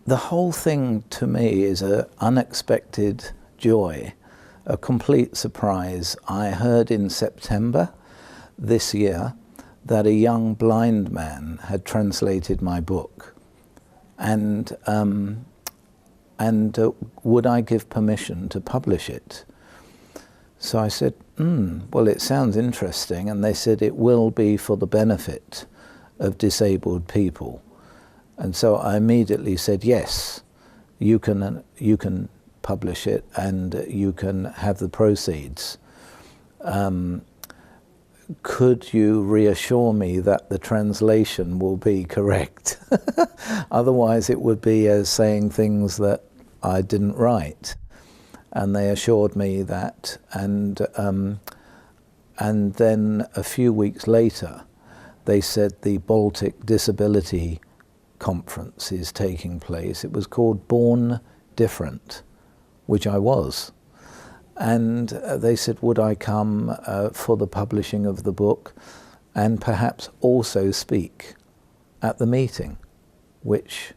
The whole thing to me is an unexpected joy, a complete surprise. I heard in September this year that a young blind man had translated my book, and would I give permission to publish it? So I said, well, it sounds interesting, and they said it will be for the benefit of disabled people. And so I immediately said, yes, you can publish it and you can have the proceeds. Could you reassure me that the translation will be correct? Otherwise it would be as saying things that I didn't write. And they assured me that. And then a few weeks later, they said the Baltic Disability Conference is taking place. It was called Born Different, which I was. And they said, would I come for the publishing of the book and perhaps also speak at the meeting, which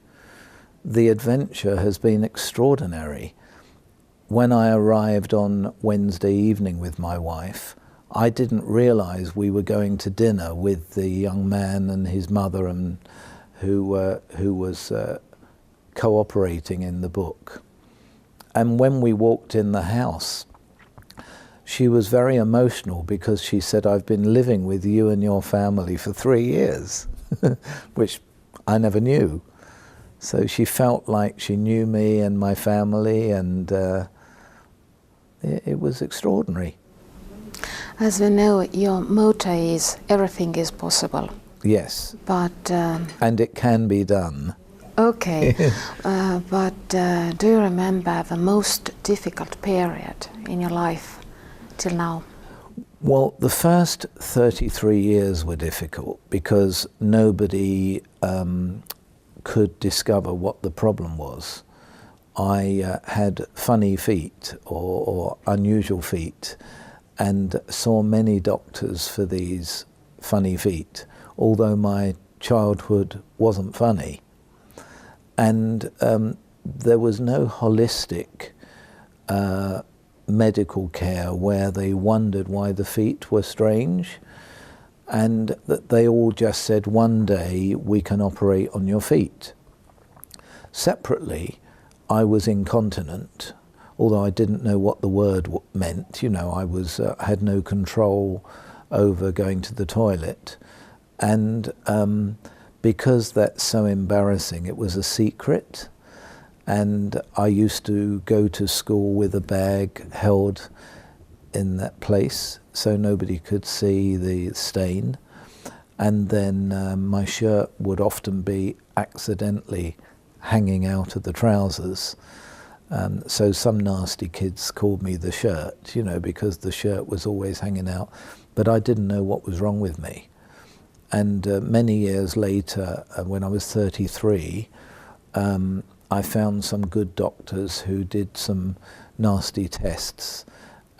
the adventure has been extraordinary. When I arrived on Wednesday evening with my wife, I didn't realize we were going to dinner with the young man and his mother and who was cooperating in the book. And when we walked in the house, she was very emotional because she said, I've been living with you and your family for 3 years, which I never knew. So she felt like she knew me and my family, and it was extraordinary. As we know, your motto is everything is possible. Yes. But and it can be done. Okay. But do you remember the most difficult period in your life till now? Well, the first 33 years were difficult because nobody could discover what the problem was. I had funny feet or unusual feet and saw many doctors for these funny feet, although my childhood wasn't funny. And there was no holistic medical care where they wondered why the feet were strange, and that they all just said, one day we can operate on your feet. Separately, I was incontinent, although I didn't know what the word meant. You know, I was had no control over going to the toilet. And because that's so embarrassing, it was a secret. And I used to go to school with a bag held in that place so nobody could see the stain. And then my shirt would often be accidentally hanging out of the trousers. So some nasty kids called me the shirt, you know, because the shirt was always hanging out. But I didn't know what was wrong with me. And many years later, when I was 33, I found some good doctors who did some nasty tests,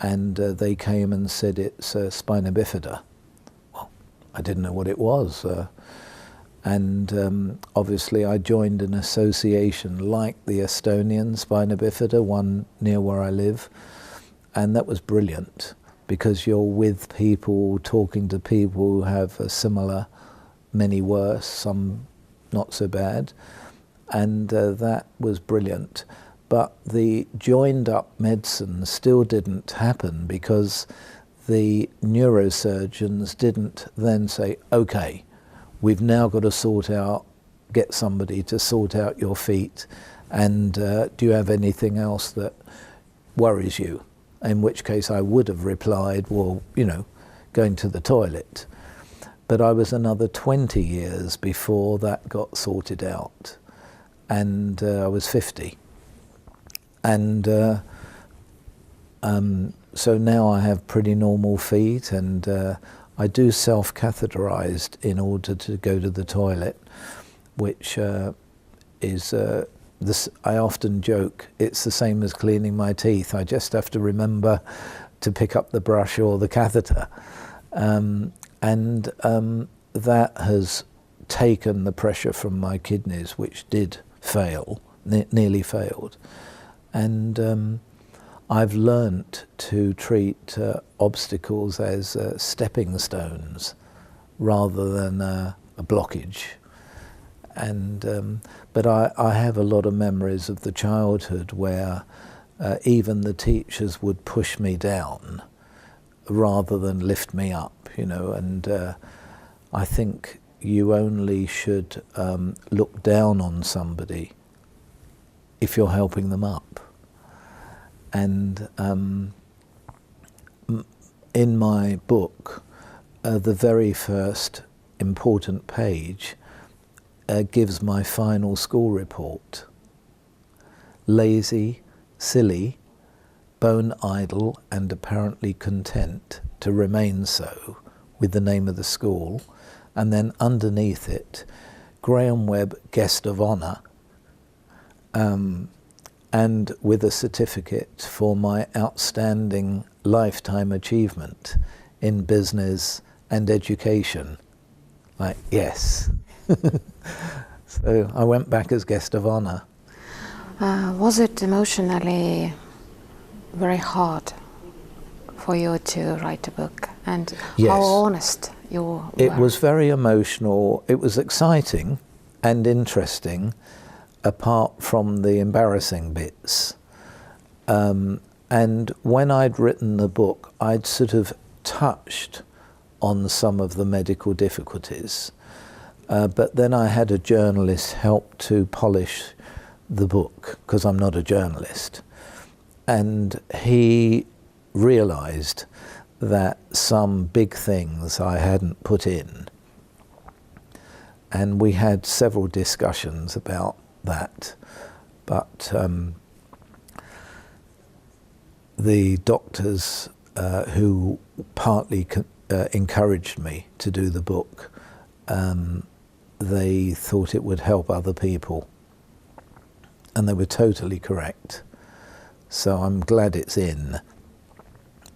and they came and said it's spina bifida. Well, I didn't know what it was. And obviously I joined an association like the Estonian spina bifida, one near where I live, and that was brilliant because you're with people, talking to people who have a similar, many worse, some not so bad, and that was brilliant. But the joined up medicine still didn't happen because the neurosurgeons didn't then say, okay, we've now got to get somebody to sort out your feet, and do you have anything else that worries you? In which case I would have replied, well, you know, going to the toilet. But I was another 20 years before that got sorted out, and I was 50. And so now I have pretty normal feet, and I do self-catheterized in order to go to the toilet, which is, I often joke, it's the same as cleaning my teeth. I just have to remember to pick up the brush or the catheter. And that has taken the pressure from my kidneys, which did fail, nearly failed. And I've learnt to treat obstacles as stepping stones rather than a blockage. And but I have a lot of memories of the childhood where even the teachers would push me down rather than lift me up, you know. And I think you only should look down on somebody if you're helping them up. And in my book, the very first important page gives my final school report. Lazy, silly, bone idle and apparently content to remain so, with the name of the school, and then underneath it, Graham Webb Guest of Honour, and with a certificate for my outstanding lifetime achievement in business and education. Like, yes. So I went back as guest of honour. Was it emotionally very hard for you to write a book? And yes. How honest you were? It was very emotional. It was exciting and interesting, apart from the embarrassing bits. And when I'd written the book, I'd sort of touched on some of the medical difficulties. But then I had a journalist help to polish the book, because I'm not a journalist. And he realised that some big things I hadn't put in. And we had several discussions about that. But the doctors who partly encouraged me to do the book, they thought it would help other people. And they were totally correct. So I'm glad it's in.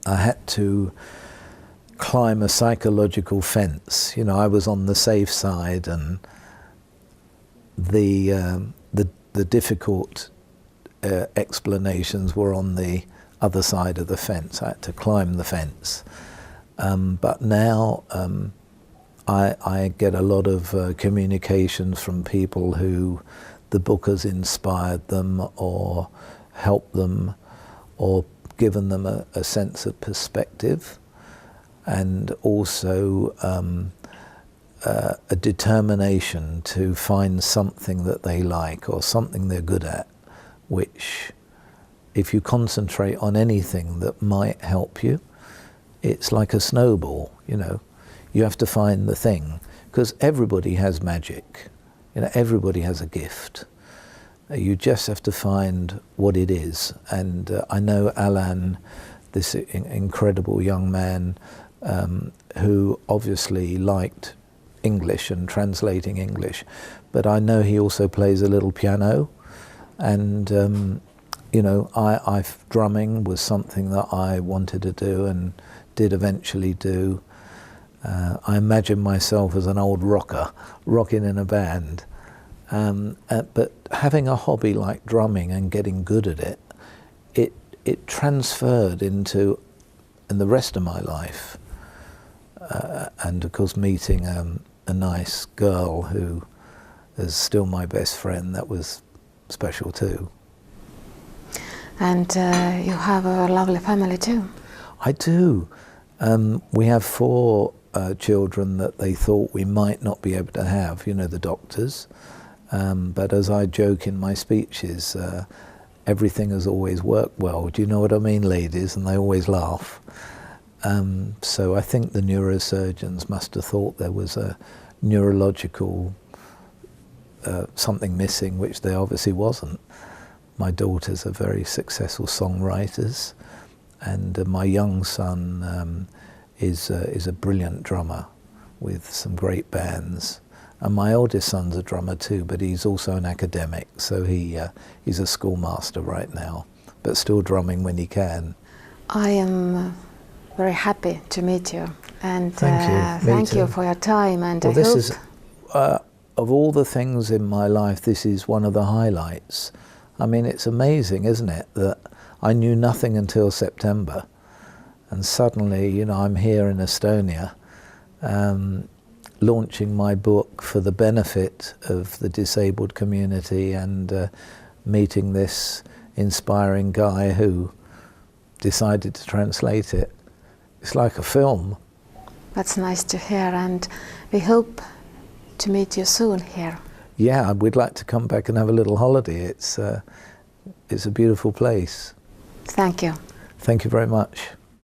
I had to climb a psychological fence. You know, I was on the safe side, and the difficult explanations were on the other side of the fence. I had to climb the fence. But now I get a lot of communications from people who the book has inspired them or helped them or given them a sense of perspective, and also a determination to find something that they like or something they're good at, which if you concentrate on anything that might help you, it's like a snowball, you know. You have to find the thing, because everybody has magic. You know, everybody has a gift. You just have to find what it is. And I know Allan, this incredible young man, who obviously liked English and translating English, but I know he also plays a little piano. And you know, drumming was something that I wanted to do and did eventually do. I imagine myself as an old rocker, rocking in a band. But having a hobby like drumming and getting good at it, it transferred into the rest of my life. And of course, meeting a nice girl who is still my best friend, that was special too. And you have a lovely family too. I do. We have 4 children that they thought we might not be able to have, you know, the doctors. But as I joke in my speeches, everything has always worked well. Do you know what I mean, ladies? And they always laugh. So I think the neurosurgeons must have thought there was a neurological something missing, which there obviously wasn't. My daughters are very successful songwriters, and my young son is a brilliant drummer with some great bands. And my oldest son's a drummer too, but he's also an academic, so he's a schoolmaster right now, but still drumming when he can. I am very happy to meet you, and thank you for your time. And well, of all the things in my life, this is one of the highlights. I mean, it's amazing, isn't it, that I knew nothing until September, and suddenly, you know, I'm here in Estonia, launching my book for the benefit of the disabled community, and meeting this inspiring guy who decided to translate it. It's like a film. That's nice to hear, and we hope to meet you soon here. Yeah, we'd like to come back and have a little holiday. It's a beautiful place. Thank you. Thank you very much.